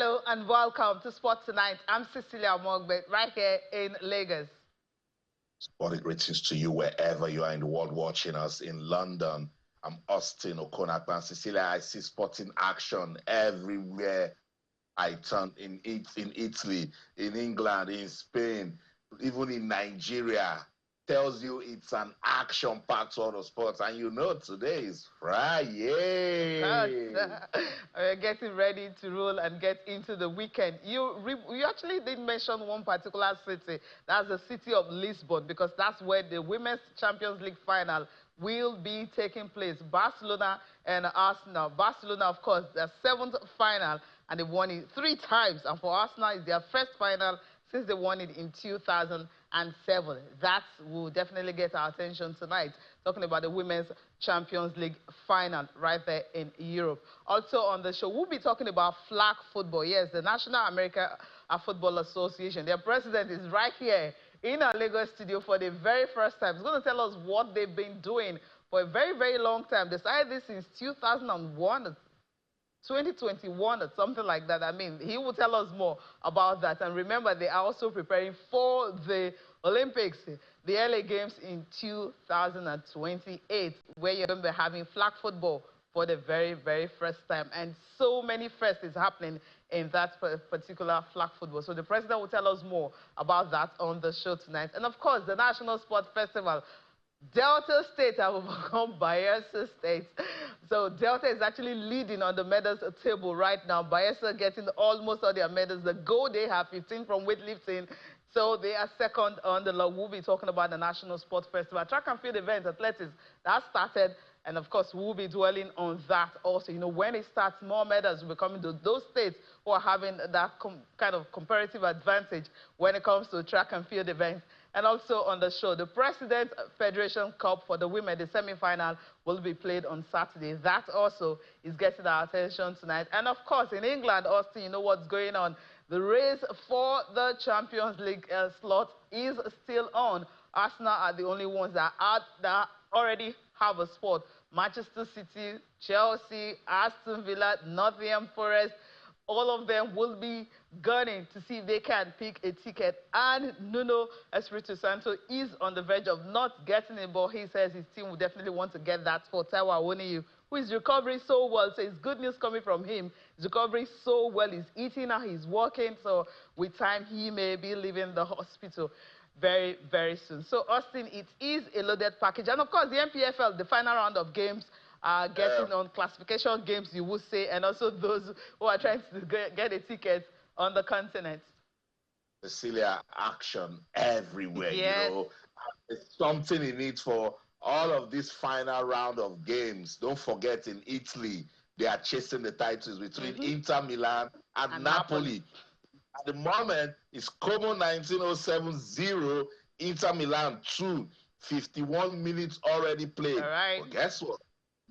Hello and welcome to Sport Tonight. I'm Cecilia Mogbe, right here in Lagos. Sporting greetings to you wherever you are in the world watching us. In London, I'm Austin Okonakpan. Cecilia, I see sporting action everywhere I turn, in Italy, in England, in Spain, even in Nigeria. Tells you it's an action-packed sort of sports. And you know today is Friday. We're getting ready to roll and get into the weekend. You actually did mention one particular city. That's the city of Lisbon, because that's where the Women's Champions League final will be taking place. Barcelona and Arsenal. Barcelona, of course, their 7th final, and they won it 3 times. And for Arsenal, it's their first final since they won it in 2007. That will definitely get our attention tonight, talking about the Women's Champions League final right there in Europe. Also on the show, we'll be talking about flag football. Yes, the National American Football Association. Their president is right here in our Lagos studio for the very first time. He's going to tell us what they've been doing for a very, very long time. They started this since 2001. 2021 or something like that. I mean, he will tell us more about that. And remember, they are also preparing for the Olympics, the LA Games in 2028, where you're going to be having flag football for the very, very first time. And so many firsts is happening in that particular flag football. So the president will tell us more about that on the show tonight. And of course, the National Sport Festival. Delta State have overcome Bayelsa State. So Delta is actually leading on the medals table right now. Bayelsa getting almost all their medals. The gold, they have 15 from weightlifting. So they are second on the log. We'll be talking about the National Sports Festival. Track and field events, athletics, that started. And of course, we'll be dwelling on that also. You know, when it starts, more medals will be coming to those states who are having that kind of comparative advantage when it comes to track and field events. And also on the show, the President Federation Cup for the women, the semi-final, will be played on Saturday. That also is getting our attention tonight. And of course, in England, Austin, you know what's going on. The race for the Champions League slot is still on. Arsenal are the only ones that already have a spot. Manchester City, Chelsea, Aston Villa, Nottingham Forest, all of them will be gunning to see if they can pick a ticket. And Nuno Espirito Santo is on the verge of not getting it, but he says his team will definitely want to get that for Taiwo Awoniyi, who is recovering so well. So it's good news coming from him. He's recovering so well. He's eating now, he's working. So with time, he may be leaving the hospital very, very soon. So, Austin, it is a loaded package. And of course, the NPFL, the final round of games, are getting on classification games, you would say, and also those who are trying to get a ticket on the continent. Cecilia, action everywhere, yes. You know. It's something in it for all of this final round of games. Don't forget, in Italy, they are chasing the titles between Inter Milan and Napoli. At the moment, it's Como 1907-0, Inter Milan 2, 51 minutes already played. All right. But guess what?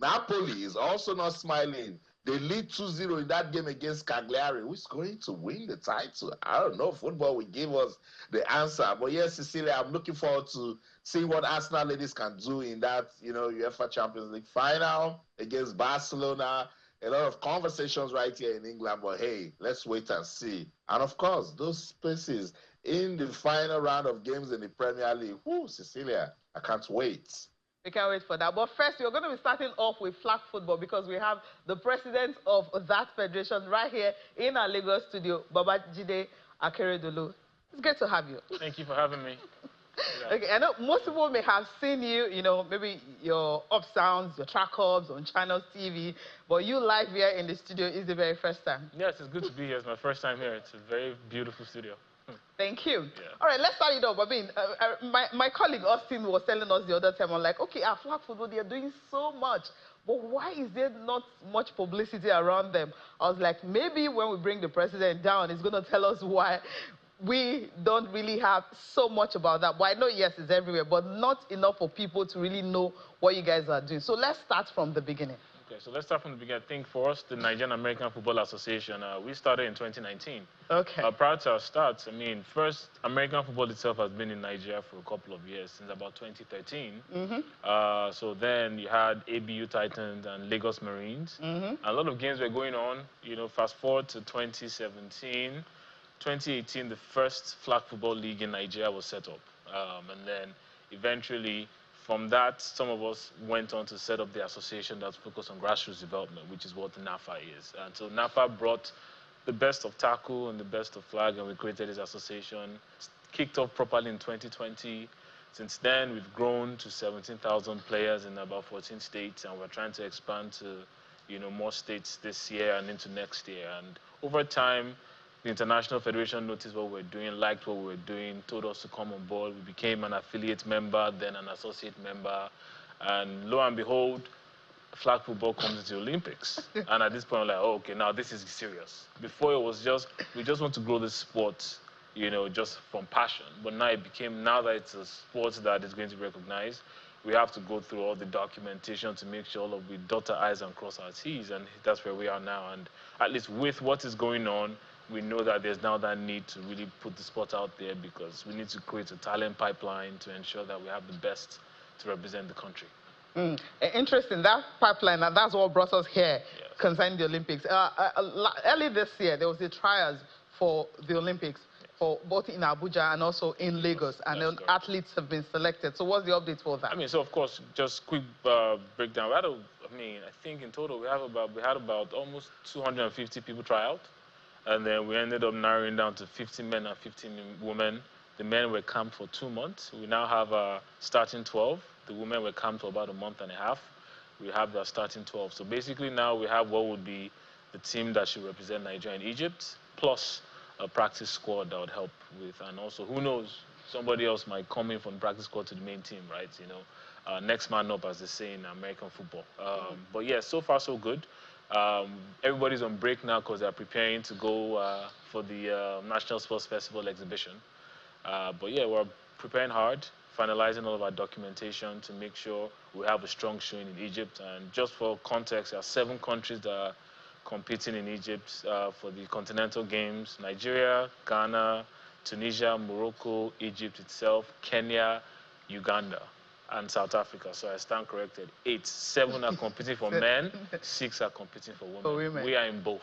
Napoli is also not smiling. They lead 2-0 in that game against Cagliari. Who's going to win the title? I don't know. Football will give us the answer. But yes, Cecilia, I'm looking forward to seeing what Arsenal ladies can do in that, you know, UEFA Champions League final against Barcelona. A lot of conversations right here in England, but hey, let's wait and see. And of course, those spaces in the final round of games in the Premier League. Whoo, Cecilia, I can't wait. We can't wait for that. But first, we're going to be starting off with flag football, because we have the president of that federation right here in our Lagos studio, Babajide Akeredolu. It's great to have you. Thank you for having me. Yeah. Okay, I know most people may have seen you, you know, maybe your up sounds, your track ups on Channels TV, but you live here in the studio is the very first time. Yes, it's good to be here. It's my first time here. It's a very beautiful studio. Thank you. Yeah. All right, let's start it off. I mean, my colleague Austin was telling us the other time, I'm like, okay, our flag football, they are doing so much, but why is there not much publicity around them? I was like, maybe when we bring the president down, he's going to tell us why we don't really have so much about that. But I know, yes, it's everywhere, but not enough for people to really know what you guys are doing. So let's start from the beginning. Okay, so let's start from the beginning. I think for us, the Nigerian American Football Association, we started in 2019. Okay. Prior to our start, I mean, first, American football itself has been in Nigeria for a couple of years, since about 2013. So then you had ABU Titans and Lagos Marines. A lot of games were going on. You know, fast forward to 2017. 2018, the first flag football league in Nigeria was set up. And then eventually, from that, some of us went on to set up the association that's focused on grassroots development, which is what the NAFA is. And so NAFA brought the best of tackle and the best of flag, and we created this association. Kicked off properly in 2020. Since then, we've grown to 17,000 players in about 14 states, and we're trying to expand to, you know, more states this year and into next year. And over time, the International Federation noticed what we're doing, liked what we were doing, told us to come on board. We became an affiliate member, then an associate member. And lo and behold, flag football comes into the Olympics. And at this point, I'm like, oh, okay, now this is serious. Before it was just, we just want to grow this sport, you know, just from passion. But now it became, now that it's a sport that is going to be recognized, we have to go through all the documentation to make sure all of we dot our I's and cross our T's. And that's where we are now. And at least with what is going on, we know that there's now that need to really put the sport out there, because we need to create a talent pipeline to ensure that we have the best to represent the country. Interesting, that pipeline, and that's what brought us here. Yes. Concerning the Olympics. Early this year, there was the trials for the Olympics, for both in Abuja and also in Lagos, and then athletes have been selected. So what's the update for that? I mean, so of course, just quick breakdown. I think in total we had about almost 250 people try out. And then we ended up narrowing down to 50 men and 15 women. The men were camped for 2 months. We now have a starting 12. The women were camped for about a month and a half. We have the starting 12. So basically now we have what would be the team that should represent Nigeria and Egypt, plus a practice squad that would help with. And also, who knows, somebody else might come in from the practice squad to the main team, right? You know, next man up, as they say in American football. But yeah, so far so good. Everybody's on break now because they're preparing to go for the National Sports Festival exhibition. But yeah, we're preparing hard, finalizing all of our documentation to make sure we have a strong showing in Egypt. And just for context, there are 7 countries that are competing in Egypt for the Continental Games: Nigeria, Ghana, Tunisia, Morocco, Egypt itself, Kenya, Uganda, and South Africa. So I stand corrected. 8. 7 are competing for men, 6 are competing for women. For women. We are in both.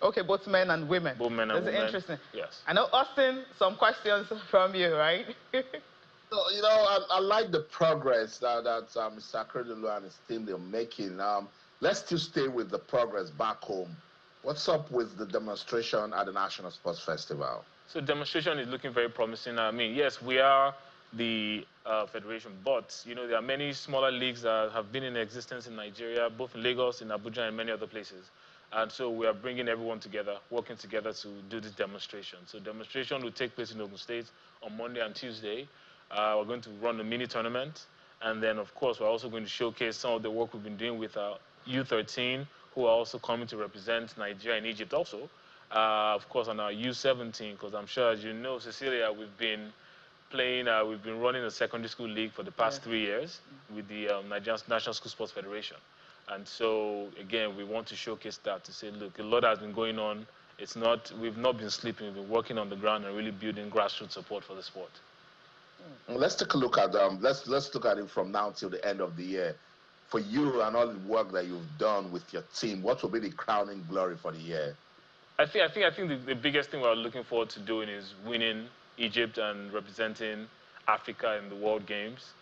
Okay, both men and women. Both men and women. That's interesting. Yes. I know, Austin, some questions from you, right? So, you know, I like the progress that Mr. Akredolu and his team are making. Let's still stay with the progress back home. What's up with the demonstration at the National Sports Festival? So demonstration is looking very promising. I mean, yes, we are the federation, but you know, there are many smaller leagues that have been in existence in Nigeria, both in Lagos, in Abuja, and many other places. And so we are bringing everyone together, working together to do this demonstration. So demonstration will take place in Ogun State on Monday and Tuesday. We're going to run a mini tournament. And then, of course, we're also going to showcase some of the work we've been doing with our U13, who are also coming to represent Nigeria and Egypt also. Of course, on our U17, because I'm sure, as you know, Cecilia, we've been running a secondary school league for the past 3 years with the Nigerian National School Sports Federation. And so, again, we want to showcase that to say, look, a lot has been going on. We've not been sleeping. We've been working on the ground and really building grassroots support for the sport. Let's take a look at let's look at it from now till the end of the year. For you and all the work that you've done with your team, what will be the crowning glory for the year? I think the biggest thing we're looking forward to doing is winning Egypt and representing Africa in the World Games,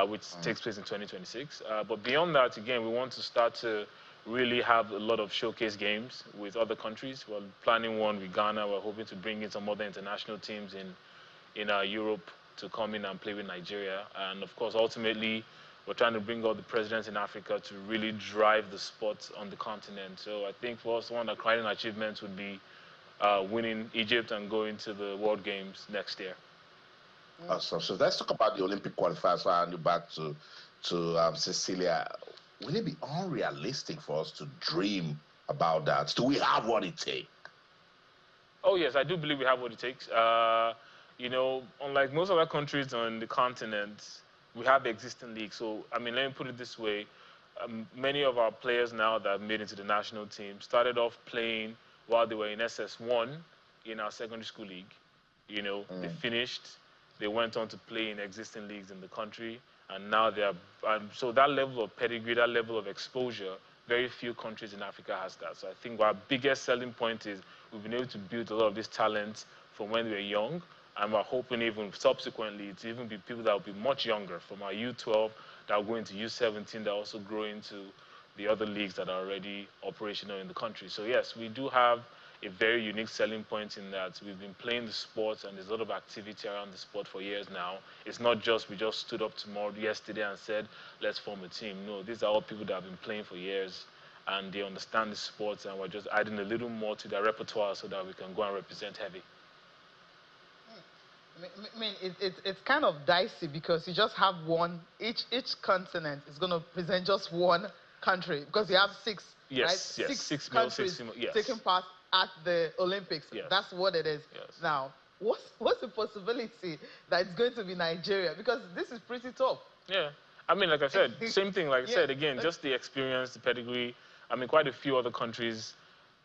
which takes place in 2026. But beyond that, again, we want to start to really have a lot of showcase games with other countries. We're planning one with Ghana. We're hoping to bring in some other international teams in Europe to come in and play with Nigeria. And of course, ultimately, we're trying to bring all the presidents in Africa to really drive the sport on the continent. So I think for us, one of the crowning achievements would be winning Egypt and going to the World Games next year. Awesome. So let's talk about the Olympic qualifiers. So I'll hand you back to Cecilia. Will it be unrealistic for us to dream about that? Do we have what it takes? Oh, yes, I do believe we have what it takes. You know, unlike most other countries on the continent, we have the existing league. So, I mean, let me put it this way. many of our players now that have made it to the national team started off playing while they were in SS1 in our secondary school league. You know, they finished, they went on to play in existing leagues in the country, and now they are. So that level of pedigree, that level of exposure, very few countries in Africa has that. So I think our biggest selling point is we've been able to build a lot of these talents from when we were young, and we're hoping even subsequently to even be people that will be much younger, from our U12 that will go into U17 that also grow into the other leagues that are already operational in the country. So yes, we do have a very unique selling point in that we've been playing the sport and there's a lot of activity around the sport for years now. It's not just we just stood up yesterday and said, let's form a team. No, these are all people that have been playing for years and they understand the sport, and we're just adding a little more to their repertoire so that we can go and represent heavy. I mean, it's kind of dicey because you just have one, each continent is going to present just one country because you have six, yes, right? Yes, six countries male, yes. taking part at the Olympics. Yes. That's what it is. Yes. Now, what's the possibility that it's going to be Nigeria? Because this is pretty tough. Yeah. I mean, like I said, same thing, like I said, again, just the experience, the pedigree. I mean, quite a few other countries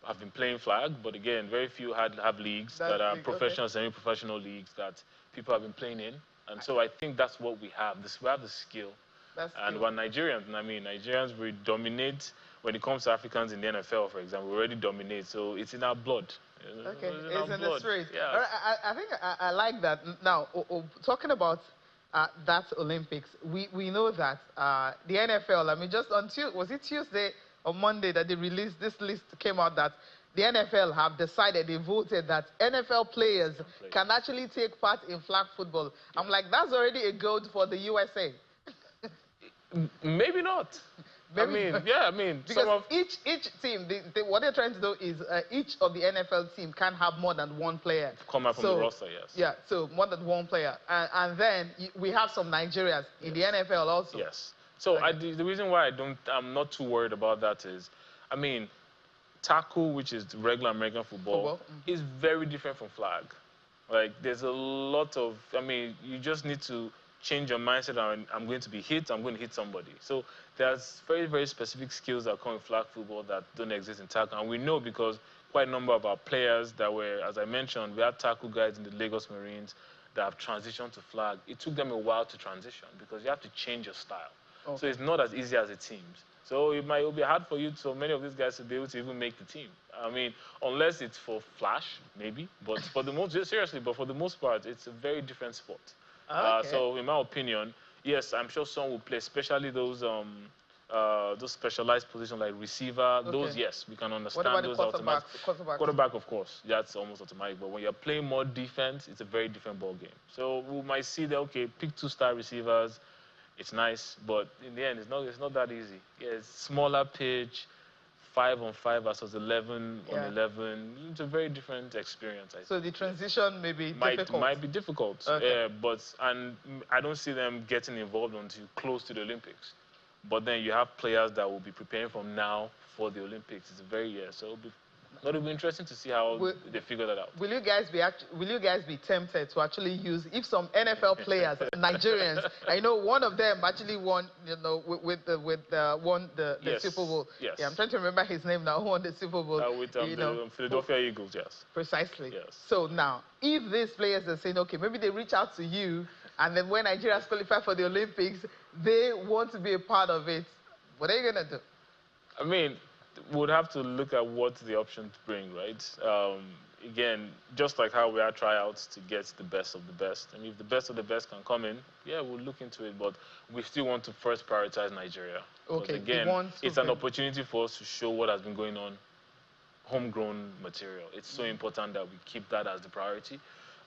have been playing flag, but again, very few have leagues that are professional, semi-professional leagues that people have been playing in. And so I think that's what we have. We have the skill. And we're Nigerians, and I mean, Nigerians, we dominate when it comes to Africans in the NFL, for example. We already dominate, so it's in our blood. Okay, it's in the street. Yeah. Right, I think I like that. Now, talking about that Olympics, we know that the NFL, I mean, just on was it Tuesday or Monday that they released, this list came out that the NFL have decided, they voted that NFL players can actually take part in flag football. I'm like, that's already a goal for the USA. Maybe not. Maybe I mean, because each team, what they're trying to do is each of the NFL team can have more than one player. Come out from the roster, yes. Yeah, so more than one player. And then we have some Nigerians in the NFL also. Yes. So the reason why I'm not too worried about that is, I mean, tackle, which is regular American football, is very different from flag. Like, there's a lot of, I mean, you just need to change your mindset on, I'm going to be hit, I'm going to hit somebody. So there's very, very specific skills that come in flag football that don't exist in tackle. And we know because quite a number of our players that were, as I mentioned, we had tackle guys in the Lagos Marines that have transitioned to flag. It took them a while to transition because you have to change your style. Okay. So it's not as easy as it seems. So it will be hard for you, so many of these guys to be able to even make the team. I mean, unless it's for flash, maybe. But for the most, seriously, but for the most part, it's a very different sport. Okay. So in my opinion, yes, I'm sure some will play, especially those specialized positions like receiver. Okay. Those, yes, we can understand. What about those quarterback? Quarterback, of course, that's almost automatic. But when you're playing more defense, it's a very different ball game. So we might see that, okay, pick 2-star receivers. It's nice, but in the end, it's not that easy. Yeah, it's smaller pitch, 5-on-5 versus 11-on-11. It's a very different experience. So the transition may be difficult. Might be difficult. Okay. And I don't see them getting involved until close to the Olympics. But then you have players that will be preparing from now for the Olympics. It's so it'll be interesting to see how they figure that out. Will you guys be tempted to actually use, if some NFL players, Nigerians, I know one of them actually won, won the yes. Super Bowl. Yes. Yeah, I'm trying to remember his name now. Who won the Super Bowl? With the Philadelphia Eagles, yes. Precisely. Yes. So now, if these players are saying, okay, maybe they reach out to you, and then when Nigeria's qualified for the Olympics, they want to be a part of it, what are you gonna do? I mean, we'd have to look at what the options bring, right? Again, just like how we are tryouts to get the best of the best. And if the best of the best can come in, yeah, we'll look into it. But we still want to first prioritize Nigeria. Okay. Again, it's an opportunity for us to show what has been going on, homegrown material. It's so important that we keep that as the priority.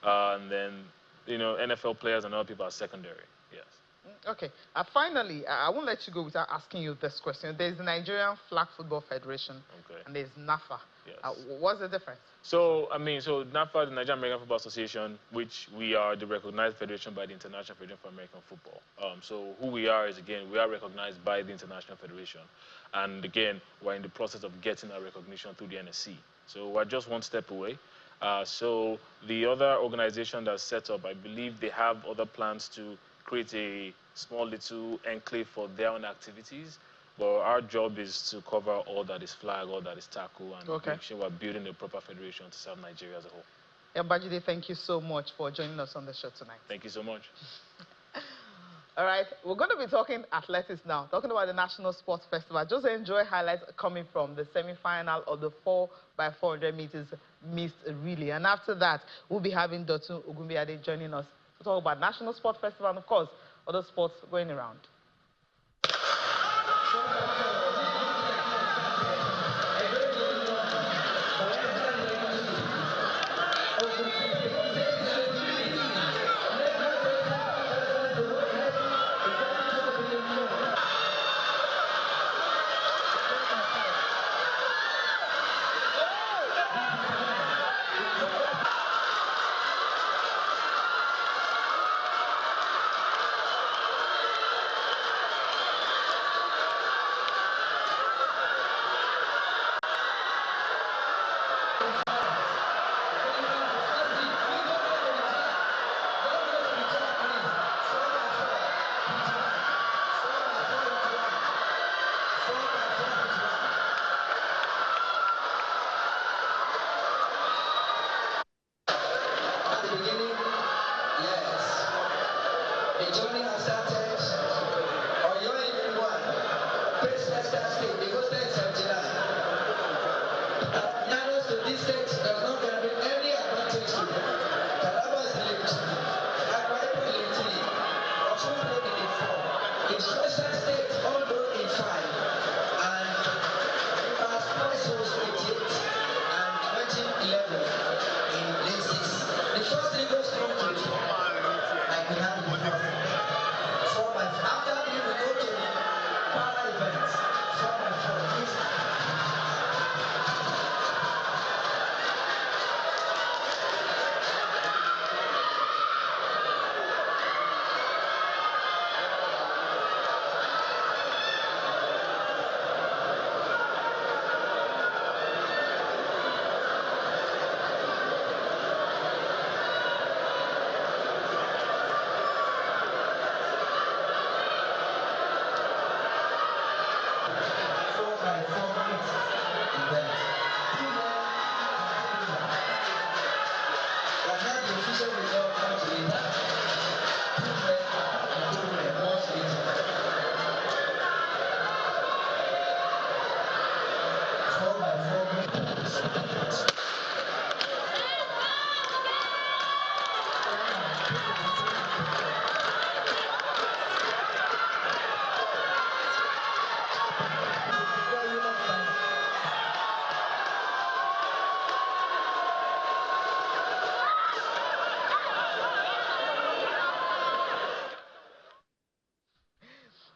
And then, NFL players and other people are secondary. Yes. Okay. Finally, I won't let you go without asking you this question. There's the Nigerian Flag Football Federation, and there's NAFA. Yes. What's the difference? So NAFA, the Nigerian American Football Association, which we are the recognized federation by the International Federation for American Football. So who we are is, again, we are recognized by the International Federation. And again, we're in the process of getting our recognition through the NSC. So we're just one step away. So the other organization that's set up, I believe they have other plans to create a small little enclave for their own activities. But our job is to cover all that is flag, all that is tackle, and make sure we're building a proper federation to serve Nigeria as a whole. Bajide, thank you so much for joining us on the show tonight. Thank you so much. All right, we're going to be talking athletics now, talking about the National Sports Festival. Just enjoy highlights coming from the semi-final of the 4x400 meters mixed relay. And after that, we'll be having Dotun Ogunbiade joining us to talk about National Sports Festival and, of course, other sports going around.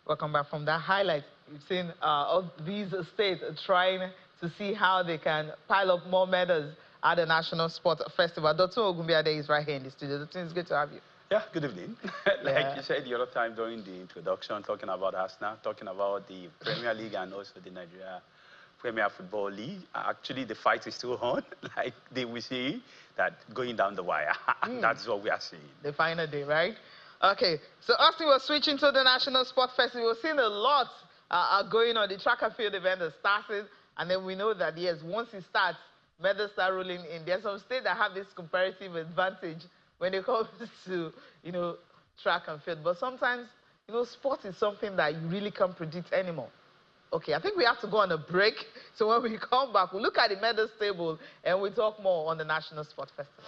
Welcome back from that highlight. You've seen all these states trying to see how they can pile up more medals at the National Sports Festival. Dr. Ogunbiade is right here in the studio. Dr. It's good to have you. Yeah, good evening. Like you said the other time during the introduction, talking about Arsenal, talking about the Premier League and also the Nigeria Premier Football League. Actually, the fight is still on. Like we see that going down the wire. That's what we are seeing. The final day, right? Okay, so Austin, we're switching to the National Sport Festival. We've seen a lot going on. The track and field event has started, and then we know that, yes, once it starts, medals start rolling in. There's some states that have this comparative advantage when it comes to, track and field. But sometimes, sport is something that you really can't predict anymore. Okay, I think we have to go on a break. So when we come back, we'll look at the medals table, and we'll talk more on the National Sport Festival.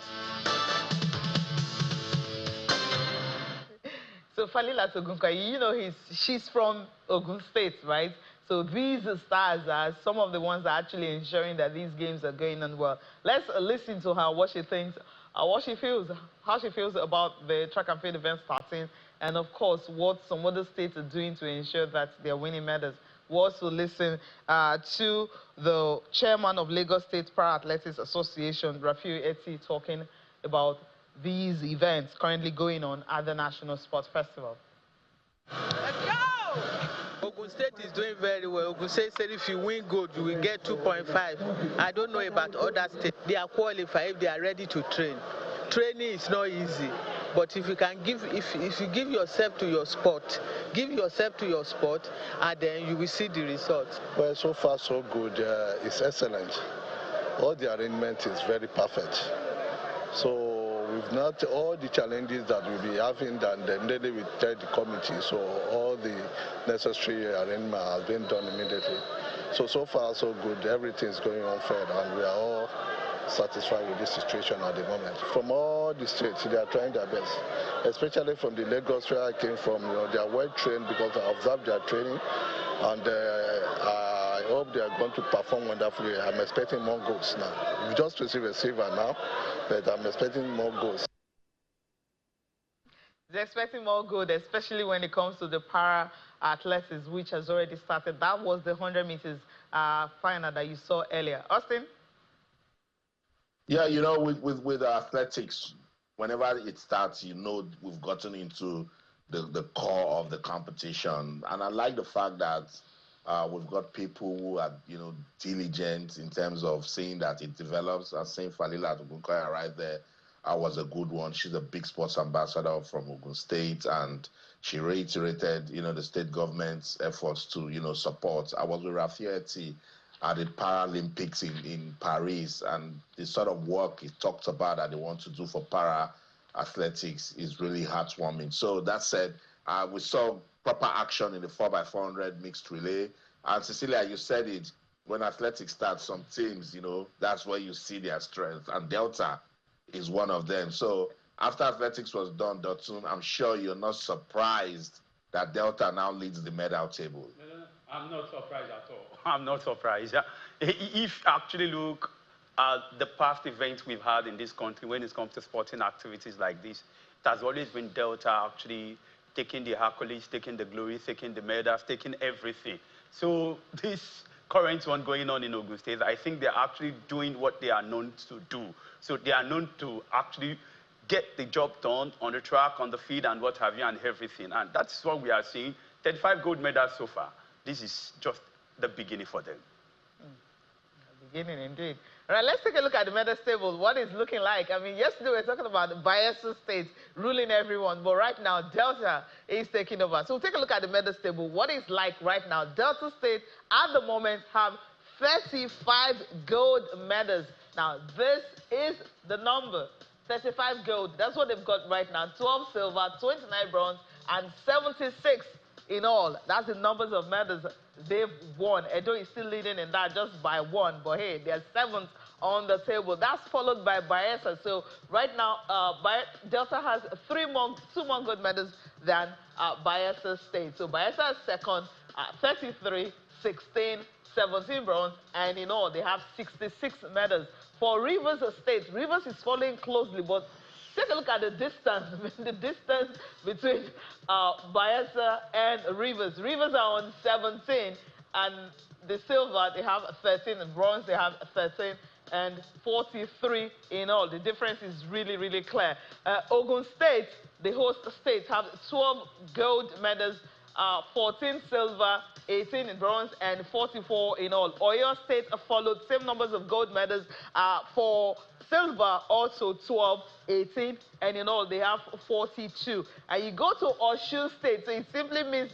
So Falila Ogunkayi, she's from Ogun State, right? So these stars are some of the ones that are actually ensuring that these games are going on well. Let's listen to her, what she thinks, what she feels, how she feels about the track and field event starting, and of course, what some other states are doing to ensure that they're winning medals. We'll also listen to the chairman of Lagos State Para-Athletics Association, Rafiu Eti, talking about these events currently going on at the National Sports Festival. Let's go! Ogun State is doing very well. Ogun State said if you win gold, you will get 2.5. I don't know about other states. They are qualified if they are ready to train. Training is not easy. But if you can give, if you give yourself to your sport, and then you will see the results. Well, so far so good. It's excellent. All the arrangement is very perfect. So we've not all the challenges that we'll be having, and then we tell the committee. So all the necessary arrangement has been done immediately. So far so good. Everything is going on fair, and we are all satisfied with this situation at the moment. From all the states, they are trying their best, especially from the Lagos where I came from. They are well trained because I observed their training, and I hope they are going to perform wonderfully. I'm expecting more goals now. We just received a silver now, but I'm expecting more goals. They're expecting more gold, especially when it comes to the para athletics, which has already started. That was the 100 meters final that you saw earlier. Austin? Yeah, with athletics, whenever it starts, we've gotten into the core of the competition. And I like the fact that we've got people who are, diligent in terms of seeing that it develops. And saying Falila Ogunkoya right there was a good one. She's a big sports ambassador from Ogun State, and she reiterated, the state government's efforts to, support. I was with Rafieti at the Paralympics in Paris, and the sort of work he talked about that they want to do for para athletics is really heartwarming. So that said, we saw proper action in the 4x400 mixed relay. And Cecilia, you said it, when athletics starts, some teams, that's where you see their strength. And Delta is one of them. So after athletics was done, Dotun, I'm sure you're not surprised that Delta now leads the medal table. I'm not surprised at all. I'm not surprised. If actually look at the past events we've had in this country when it comes to sporting activities like this, it has always been Delta actually taking the accolades, taking the glory, taking the medals, taking everything. So this current one going on in Ogun State, I think they're actually doing what they are known to do. So they are known to actually get the job done on the track, on the field, and what have you, and everything. And that's what we are seeing. 35 gold medals so far. This is just the beginning for them. Beginning, indeed. All right, let's take a look at the medal table. What it's looking like. I mean, yesterday we were talking about Bayelsa State ruling everyone, but right now Delta is taking over. So we'll take a look at the medal table. What it's like right now. Delta State, at the moment, have 35 gold medals. Now, this is the number. 35 gold. That's what they've got right now. 12 silver, 29 bronze, and 76 in all. That's the numbers of medals they've won. Edo is still leading in that just by one, but hey, they're 7th on the table. That's followed by Bayelsa. So right now, Delta has 2 more gold medals than Bayelsa State. So Bayelsa is second, 33, 16, 17 bronze, and in all, they have 66 medals. For Rivers State, Rivers is following closely, but take a look at the distance. The distance between Bayelsa and Rivers. Rivers are on 17, and the silver, they have 13, and bronze, they have 13, and 43 in all. The difference is really, really clear. Ogun State, the host state, have 12 gold medals, 14 silver, 18 in bronze, and 44 in all. Oyo State followed same numbers of gold medals for silver, also 12, 18, and in all they have 42. And you go to Osun State, so it simply means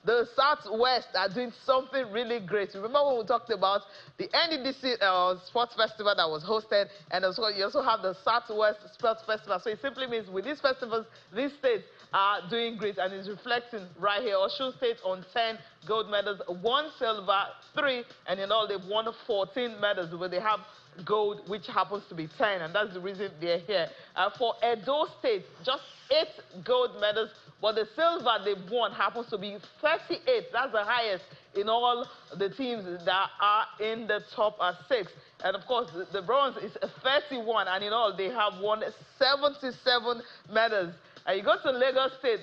the Southwest are doing something really great. Remember when we talked about the NDDC Sports Festival that was hosted, and also, you also have the Southwest Sports Festival. So it simply means with these festivals, these states are doing great, and it's reflecting right here. Osun State on 10 gold medals, 1 silver, 3, and in all they've won 14 medals, where they have gold, which happens to be 10, and that's the reason they're here. For Edo State, just 8 gold medals, but the silver they've won happens to be 38. That's the highest in all the teams that are in the top 6. And of course, the bronze is 31, and in all they have won 77 medals. You go to Lagos State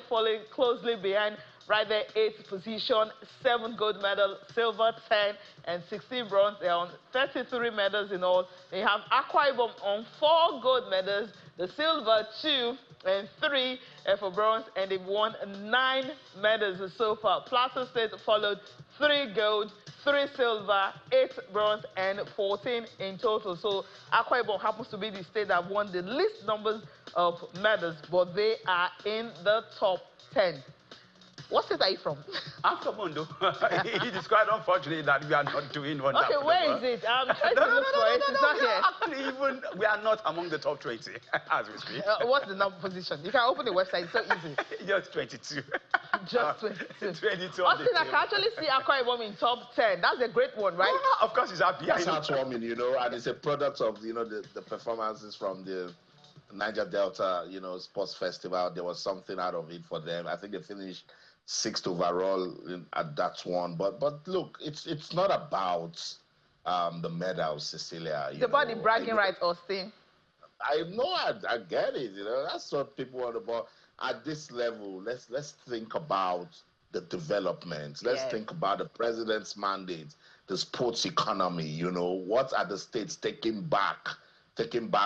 following closely behind, right there, 8th position, 7 gold medals, silver 10, and 16 bronze. They are on 33 medals in all. They have Akwa Ibom on 4 gold medals, the silver 2, and 3 for bronze, and they've won 9 medals so far. Plateau State followed 3 gold, 3 silver, 8 bronze, and 14 in total. So Akwa Ibom happens to be the state that won the least numbers of medals, but they are in the top 10. What state are you from? I'm from Ondo. It is quite unfortunate that we are not doing wonderful. Okay, where is it? I'm trying to look for it. It's not here. Actually, we are not among the top 20 as we speak. What's the number position? You can open the website. It's so easy. Just 22. Just 22. 22. Austin, I can actually see Akwa Ibom in top 10. That's a great one, right? Of course, it's happy. That's heartwarming, you know, and it's a product of, you know, the performances from the Niger Delta, you know, sports festival. There was something out of it for them. I think they finished 6th overall at that one. But look, it's not about the medals, Cecilia. It's about the bragging rights, Austin. I know, I get it. You know, that's what people want about. At this level, let's think about the development. Let's think about the president's mandate, the sports economy. You know, what are the states taking back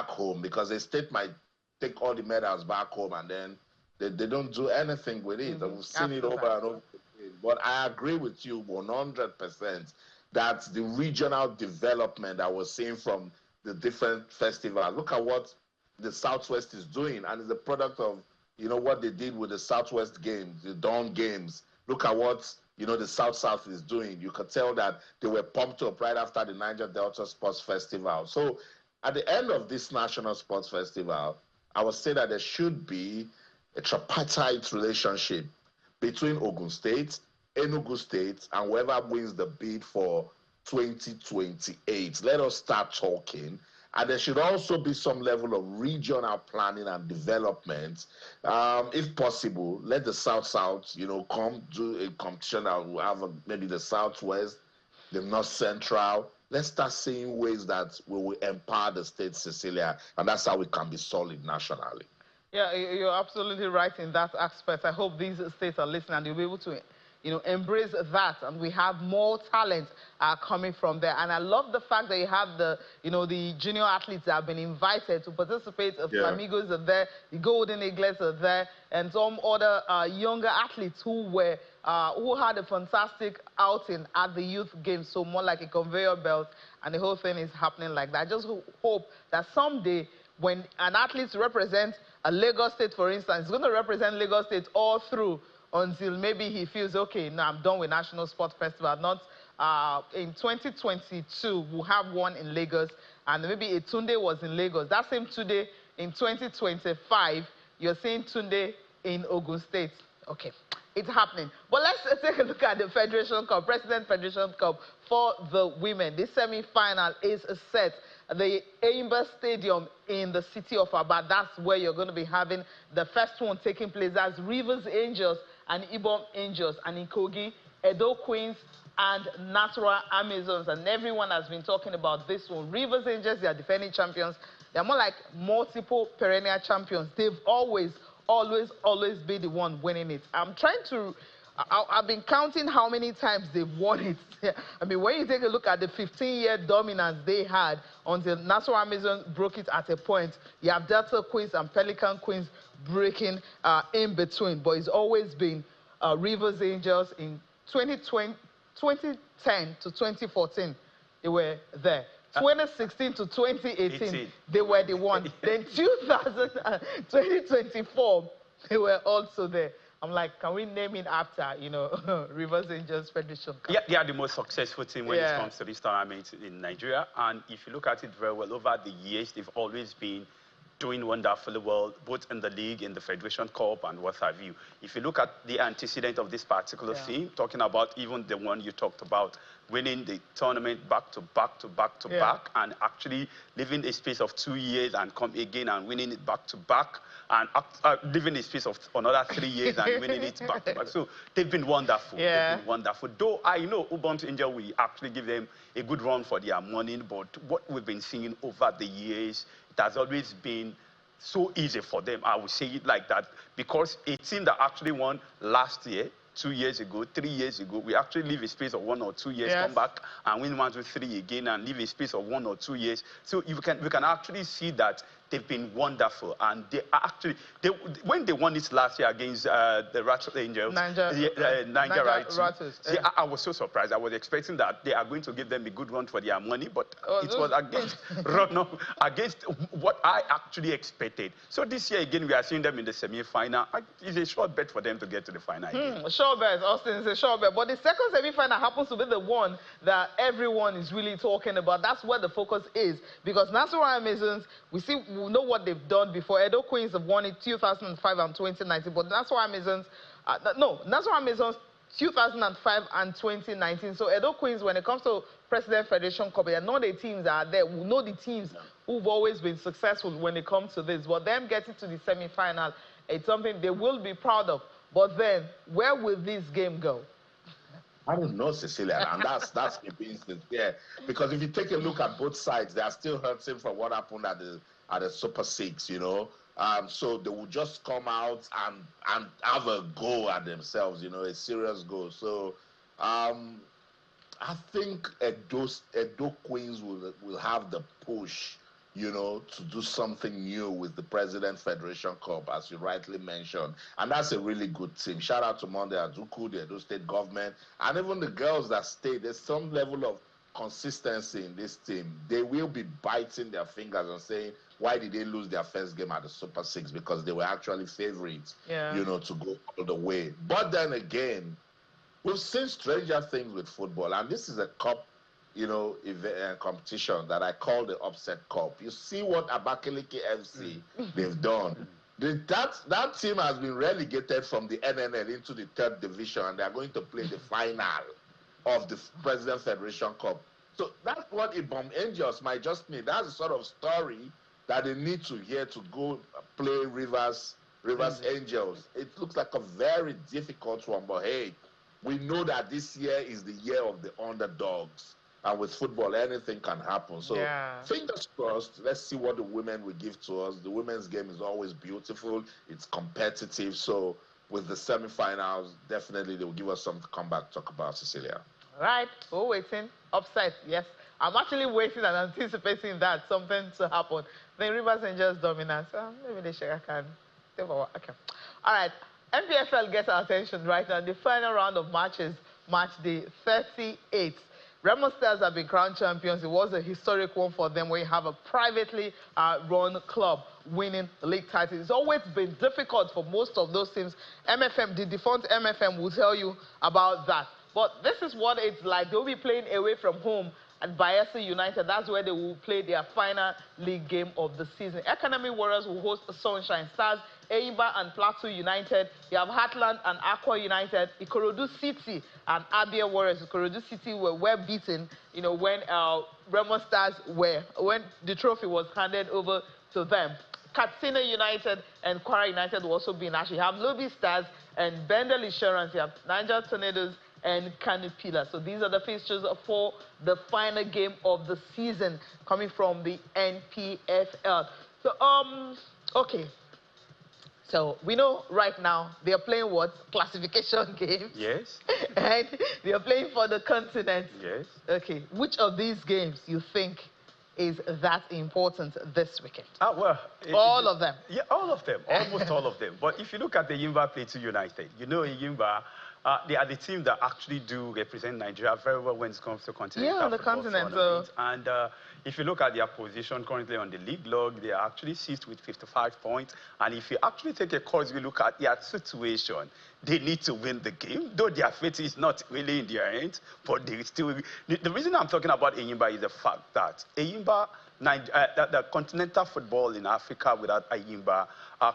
home? Because a state might take all the medals back home and then they don't do anything with it. We've seen it over and over again. But I agree with you 100% that the regional development that we're seeing from the different festivals. Look at what the Southwest is doing, and it's a product of, you know, what they did with the Southwest Games, the Dawn Games. Look at what, you know, the South is doing. You could tell that they were pumped up right after the Niger Delta Sports Festival. So at the end of this National Sports Festival, I would say that there should be a tripartite relationship between Ogun State, Enugu State, and whoever wins the bid for 2028. Let us start talking. And there should also be some level of regional planning and development. If possible, let the South, you know, come do a competition that will have maybe the Southwest, the North Central. Let's start seeing ways that we will empower the state, Cecilia, and that's how we can be solid nationally. Yeah, you're absolutely right in that aspect. I hope these states are listening and they'll be able to, you know, embrace that, and we have more talent coming from there. And I love the fact that you have the, you know, the junior athletes that have been invited to participate. Flamingos are there, the Golden Eaglets are there, and some other younger athletes who had a fantastic outing at the youth games. So more like a conveyor belt, and the whole thing is happening like that. I just hope that someday, when an athlete represents a Lagos State, for instance, is going to represent Lagos State all through until maybe he feels, okay, now I'm done with National Sports Festival. Not in 2022, we'll have one in Lagos, and maybe a Tunde was in Lagos. That same Tunde in 2025, you're seeing Tunde in Ogun State. Okay, it's happening. But let's take a look at the Federation Cup, President Federation Cup for the women. This semi-final is set at the Aimba Stadium in the city of Aba. That's where you're going to be having the first one taking place. That's Rivers Angels and Ibom Angels, and in Kogi, Edo Queens and Natural Amazons. And everyone has been talking about this one. Rivers Angels, they are defending champions. They're more like multiple perennial champions. They've always been the one winning it. I'm trying to, I've been counting how many times they've won it. I mean, when you take a look at the 15-year dominance they had until Natural Amazon broke it at a point, you have Delta Queens and Pelican Queens breaking in between. But it's always been Rivers Angels. In 2010 to 2014, they were there. 2016 to 2018, they were the one. Then 2024, they were also there. I'm like, can we name it after, you know, Rivers Angels Federation Cup? Yeah, they are the most successful team when it comes to this tournament in Nigeria. And if you look at it very well, over the years, they've always been doing wonderfully well, both in the league, in the Federation Cup, and what have you. If you look at the antecedent of this particular thing, talking about even the one you talked about, winning the tournament back to back to back to back, and actually living a space of 2 years and come again and winning it back to back, and living a space of another 3 years and winning it back to back. So they've been wonderful. They've been wonderful. Though I know Ubuntu Angel, we actually give them a good run for their money, but what we've been seeing over the years, it has always been so easy for them. I would say it like that, because a team that actually won last year, 2 years ago, 3 years ago, we actually leave a space of 1 or 2 years, come back and win 1, 2, 3 again, and leave a space of 1 or 2 years. So we can actually see that they've been wonderful. And they actually, when they won this last year against the Ratchet Angels, Niger Rattlers, I was so surprised. I was expecting that they are going to give them a good run for their money, but it was against what I actually expected. So this year again, we are seeing them in the semi-final. It's a short bet for them to get to the final again. Sure bet, Austin, it's a sure bet. But the second semi-final happens to be the one that everyone is really talking about. That's where the focus is. Because Nasarawa Amazons, we know what they've done before. Edo Queens have won it 2005 and 2019. But Nasarawa Amazons, Nasarawa Amazons 2005 and 2019. So Edo Queens, when it comes to President Federation Cup, there are not the teams that are there. We know the teams who've always been successful when it comes to this. But them getting to the semi-final, it's something they will be proud of. But then, where will this game go? I don't know, Cecilia, and that's me being sincere. Because if you take a look at both sides, they are still hurting from what happened at the Super Six, you know. So they will just come out and have a go at themselves, you know, a serious go. So I think Edo Queens will have the push, you know, to do something new with the President Federation Cup, as you rightly mentioned. And that's a really good team. Shout out to Monday Azuku, the Edo State government, and even the girls that stayed. There's some level of consistency in this team. They will be biting their fingers and saying, why did they lose their first game at the Super Six? Because they were actually favorites, you know, to go all the way. But then again, we've seen stranger things with football, and this is a cup, you know, competition that I call the upset cup. You see what Abakaliki FC they've done. That team has been relegated from the NNL into the 3rd division, and they are going to play the final of the President Federation Cup. So that's what Ibom Angels might just need. That's the sort of story that they need to hear to go play Rivers Angels. It looks like a very difficult one, but hey, we know that this year is the year of the underdogs. And with football, anything can happen. So fingers crossed, let's see what the women will give to us. The women's game is always beautiful. It's competitive. So with the semifinals, definitely they will give us something to come back talk about, Cecilia. All right, we're waiting. Upside, yes. I'm actually waiting and anticipating that something to happen. Then Rivers Angels dominance. Maybe the Shaka can. Okay. All right. MPFL gets our attention right now. The final round of matches, match day 38. Remo Stars have been crowned champions. It was a historic one for them where you have a privately run club winning the league title. It's always been difficult for most of those teams. MFM, the defunct MFM will tell you about that. But this is what it's like. They'll be playing away from home at Bayelsa United. That's where they will play their final league game of the season. Economy Warriors will host Sunshine Stars, Eimba and Plateau United. You have Heartland and Aqua United. Ikorodu City and Abia Warriors. Ikorodu City were well beaten, you know, when Remo Stars when the trophy was handed over to them. Katsina United and Kwara United will also be in action. You have Lobby Stars and Bendel Insurance. You have Niger Tornadoes and Canopila. So these are the fixtures for the final game of the season coming from the NPFL. So, okay. So we know right now they are playing what? Classification games. Yes. And they are playing for the continent. Yes. Okay. Which of these games you think is that important this weekend? Well, all of them. Yeah, all of them. Almost all of them. But if you look at the Yimba Plateau United, you know Yimba, they are the team that actually do represent Nigeria very well when it comes to continental the continent. And if you look at their position currently on the league log, they are actually seized with 55 points. And if you actually take a cursory look at their situation, they need to win the game, though their fate is not really in their hands, but they still... The reason I'm talking about Enyimba is the fact that Enyimba, the continental football in Africa without Enyimba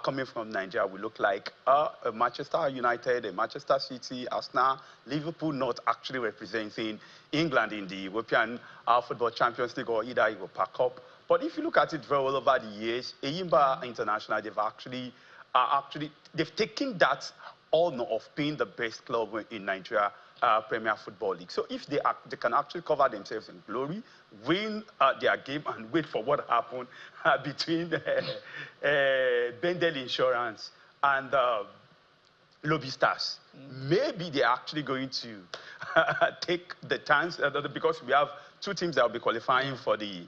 coming from Nigeria will look like a Manchester United, a Manchester City, Arsenal, Liverpool not actually representing England in the European Football Champions League or either Europa Cup. But if you look at it very well over the years, Enyimba International, they've taken that honor of being the best club in Nigeria Premier Football League. So if they can actually cover themselves in glory, win their game and wait for what happened between Bendel Insurance and Lobby Stars. Maybe they're actually going to take the chance because we have two teams that will be qualifying for the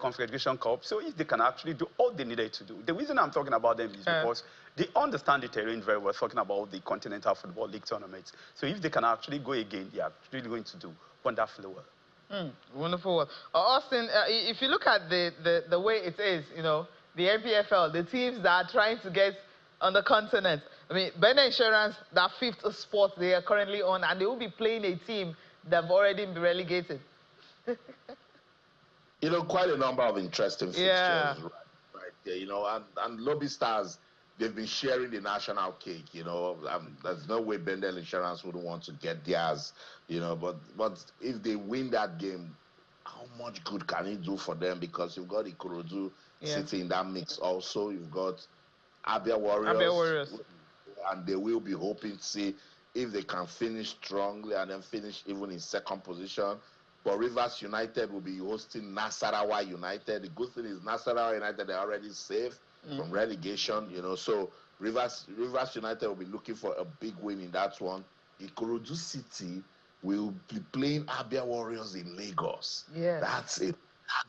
Confederation Cup. So if they can actually do all they needed to do. The reason I'm talking about them is because they understand the terrain very well, talking about the Continental Football League tournaments. So if they can actually go again, they are really going to do wonderfully well. Wonderful. Austin, if you look at the way it is, you know, the NPFL, the teams that are trying to get on the continent. I mean, Bender Insurance, that fifth spot they are currently on, and they will be playing a team that have already been relegated. You know, quite a number of interesting fixtures right there, you know, and Lobby Stars, they've been sharing the national cake, you know. There's no way Bendel Insurance wouldn't want to get theirs, you know, but if they win that game, how much good can it do for them? Because you've got Ikorodu sitting in that mix also. You've got Abia Warriors, and they will be hoping to see if they can finish strongly and then finish even in second position. But Rivers United will be hosting Nasarawa United. The good thing is Nasarawa United, they're already safe from relegation, you know. So Rivers United will be looking for a big win in that one. Ikorodu City will be playing Abia Warriors in Lagos. That's a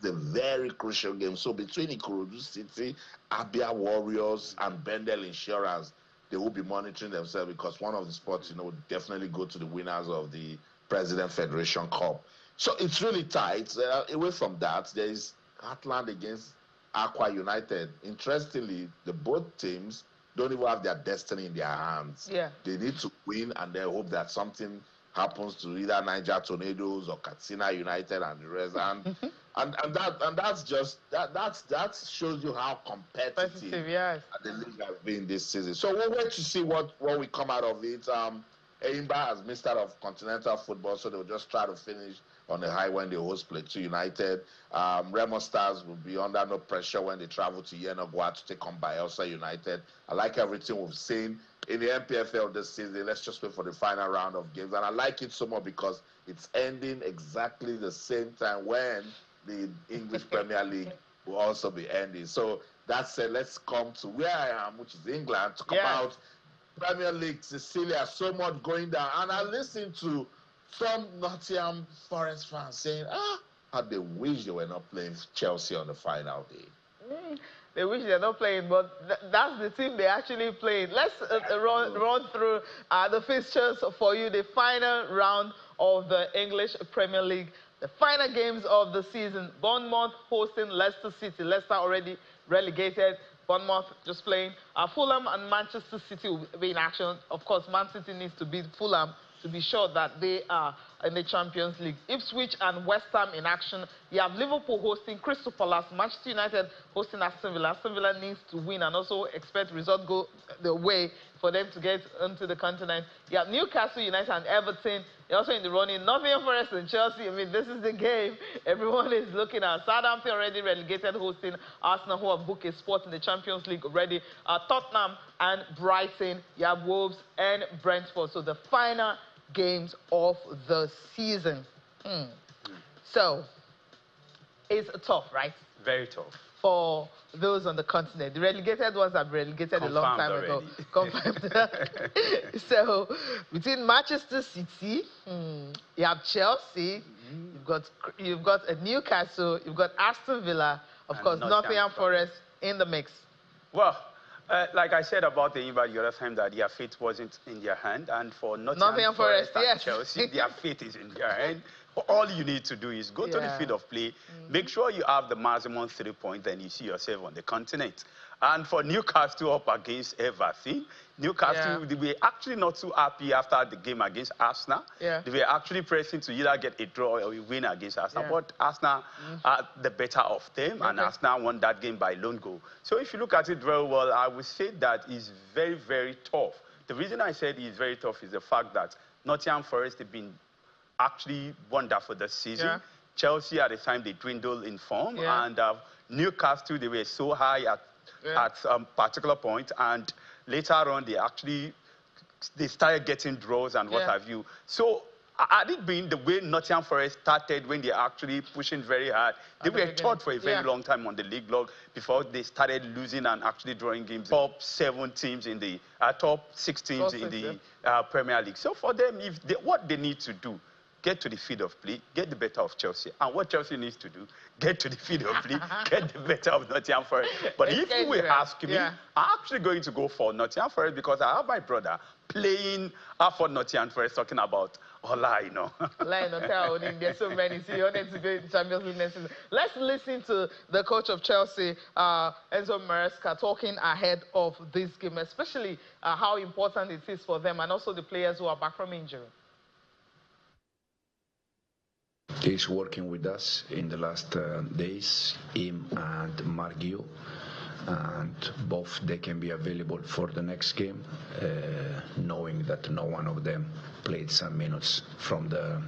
very crucial game. So between Ikorodu City, Abia Warriors, and Bendel Insurance, they will be monitoring themselves, because one of the spots, you know, will definitely go to the winners of the President Federation Cup. So it's really tight. Away from that, there is Heartland against Aqua United. Interestingly, the both teams don't even have their destiny in their hands. They need to win, and they hope that something happens to either Niger Tornadoes or Katsina United and the rest. And that shows you how competitive the league has been this season. So we'll wait to see what we come out of it. Eimba has missed out of continental football, so they'll just try to finish on the high when they host Plateau United. Remo Stars will be under no pressure when they travel to Yenagoa to take on Bayelsa United. I like everything we've seen in the NPFL this season. Let's just wait for the final round of games. And I like it so much because it's ending exactly the same time when the English Premier League will also be ending. So that said, let's come to where I am, which is England, to come out Premier League, Cecilia, so much going down. And I listened to some Nottingham Forest fans saying, how they wish they were not playing Chelsea on the final day. They wish they're not playing, but that's the team they actually played. Let's run through the fixtures for you, the final round of the English Premier League, the final games of the season. Bournemouth hosting Leicester City. Leicester already relegated. Bournemouth just playing. Fulham and Manchester City will be in action. Of course, Man City needs to beat Fulham to be sure that they are in the Champions League. Ipswich and West Ham in action. You have Liverpool hosting Crystal Palace. Manchester United hosting Aston Villa. Aston Villa needs to win and also expect result go the way for them to get onto the continent. You have Newcastle United and Everton. They're also in the running. Nottingham Forest and Chelsea. I mean, this is the game everyone is looking at. Southampton already relegated, hosting Arsenal, who have booked a spot in the Champions League already. Tottenham and Brighton. You have Wolves and Brentford. So the final games of the season. So it's tough, right? Very tough. For those on the continent. The relegated ones have relegated a long time ago. Confirmed. So between Manchester City, you have Chelsea, you've got a Newcastle, you've got Aston Villa, of course, Nottingham Forest in the mix. Well, like I said about the Eimba the other time, that their fate wasn't in their hand, and for Nottingham Forest and Chelsea, their fate is in their hand. All you need to do is go to the field of play, make sure you have the maximum 3 points, then you see yourself on the continent. And for Newcastle up against Everton, Newcastle, they were actually not too happy after the game against Arsenal. They were actually pressing to either get a draw or a win against Arsenal. But Arsenal had the better of them, and Arsenal won that game by lone goal. So if you look at it very well, I would say that it's very, very tough. The reason I said it's very tough is the fact that Nottingham Forest have been actually wonderful this season. Chelsea at the time they dwindled in form, and Newcastle, they were so high at some particular point, and later on they started getting draws and what have you. So had it been the way Nottingham Forest started when they actually pushing very hard, they were third for a very long time on the league log before they started losing and actually drawing games. Top 7 teams in the top 6 teams in the Premier League. So for them, what they need to do, get to the field of play, get the better of Chelsea. And what Chelsea needs to do, get to the field of play, get the better of Nottingham Forest. But if you will ask me, I'm actually going to go for Nottingham Forest because I have my brother playing for Nottingham Forest talking about Ola, you know. There's so many. So you wanted to go in Champions League next season. Let's listen to the coach of Chelsea, Enzo Maresca, talking ahead of this game, especially how important it is for them and also the players who are back from injury. He's working with us in the last days, him and Margio, and both they can be available for the next game, knowing that no one of them played some minutes from the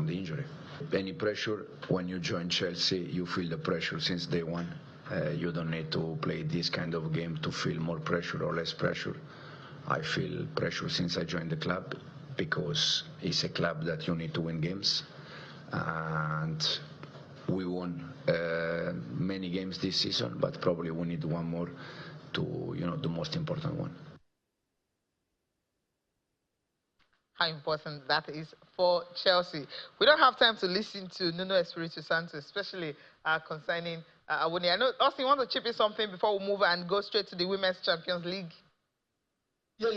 injury. Any pressure when you join Chelsea, you feel the pressure since day one. You don't need to play this kind of game to feel more pressure or less pressure. I feel pressure since I joined the club because it's a club that you need to win games. And we won many games this season, but probably we need one more to, the most important one. How important that is for Chelsea. We don't have time to listen to Nuno Espirito Santo, especially concerning Awoni. I know, Austin, you want to chip in something before we move and go straight to the Women's Champions League? Yeah,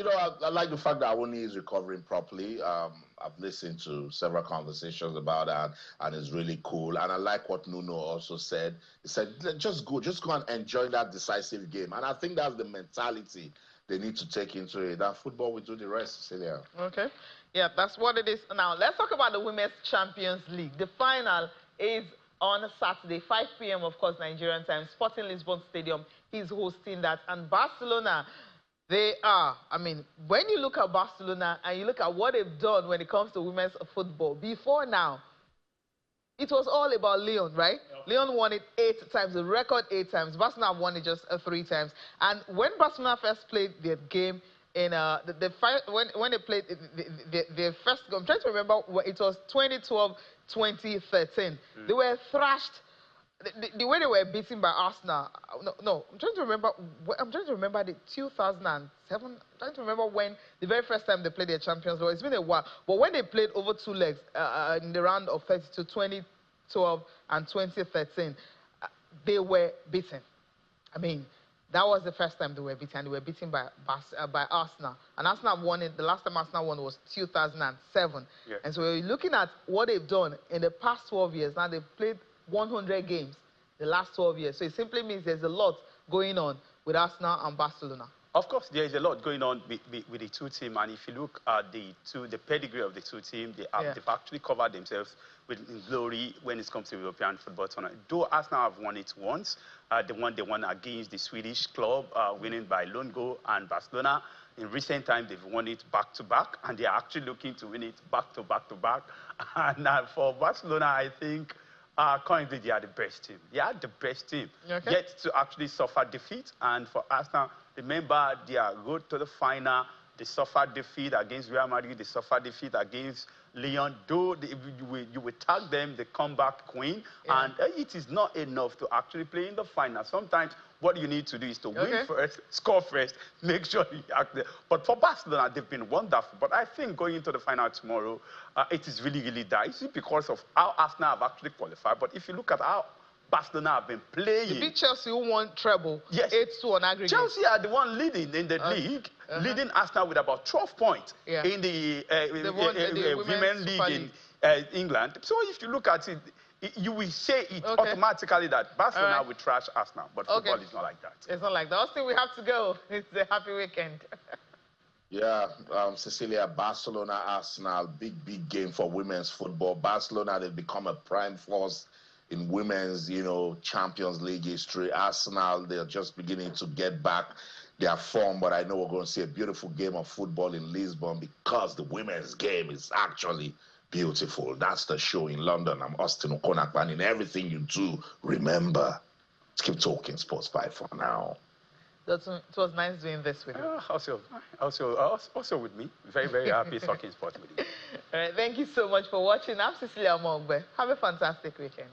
I like the fact that Awoni is recovering properly. I've listened to several conversations about that, and it's really cool. And I like what Nuno also said. He said, just go and enjoy that decisive game. And I think that's the mentality they need to take into it. That football will do the rest, Cecilia. Okay. Yeah, that's what it is. Now, let's talk about the Women's Champions League. The final is on Saturday, 5 p.m., of course, Nigerian time. Sporting Lisbon Stadium is hosting that. And Barcelona, they are, when you look at Barcelona and you look at what they've done when it comes to women's football, before now, it was all about Lyon, right? Yep. Lyon won it 8 times, the record 8 times. Barcelona won it just 3 times. And when Barcelona first played their game in when they played their first game, I'm trying to remember, it was 2012, 2013. They were thrashed. The way they were beaten by Arsenal, no, I'm trying to remember the 2007. I'm trying to remember when the very first time they played their Champions League. It's been a while, but when they played over 2 legs in the round of 32, 2012 and 2013, they were beaten. That was the first time they were beaten. They were beaten by Arsenal, and Arsenal won it. The last time Arsenal won was 2007. Yeah. And so we're looking at what they've done in the past 12 years. Now they've played 100 games the last 12 years. So it simply means there's a lot going on with Arsenal and Barcelona. Of course, there is a lot going on with the two teams. And if you look at the pedigree of the two teams, they've actually covered themselves in glory when it comes to European football tournament. Though Arsenal have won it once, they won against the Swedish club, winning by lone goal, and Barcelona. In recent times, they've won it back-to-back, and they're actually looking to win it back-to-back-to-back. And for Barcelona, I think currently they are the best team. They are the best team yet to actually suffer defeat. And for Arsenal, remember, they are good to the final. They suffered defeat against Real Madrid. They suffered defeat against Lyon. Though you will tag them the comeback queen. Yeah. And it is not enough to actually play in the final. Sometimes what you need to do is to win first, score first, make sure you act there. But for Barcelona, they've been wonderful. But I think going into the final tomorrow, it is really, really dicey because of how Arsenal have actually qualified. But if you look at how Barcelona have been playing. The big Chelsea who won treble, 8-2 on aggregate. Chelsea are the one leading in the league, leading Arsenal with about 12 points in the Women's League in England. So if you look at it, you will say it automatically that Barcelona will trash Arsenal, but football is not like that. It's not like that. Austin, we have to go. It's a happy weekend. Yeah, Cecilia, Barcelona, Arsenal, big game for women's football. Barcelona, they've become a prime force in women's, Champions League history. Arsenal, they're just beginning to get back their form, but I know we're going to see a beautiful game of football in Lisbon because the women's game is actually beautiful. That's the show in London. I'm Austin Okonakpan, and in everything you do, remember, let's keep talking sports. Bye for now. It was nice doing this with you. Also with me. Very, very happy talking sports with you. All right, thank you so much for watching. I'm Cecilia Mogbe. Have a fantastic weekend.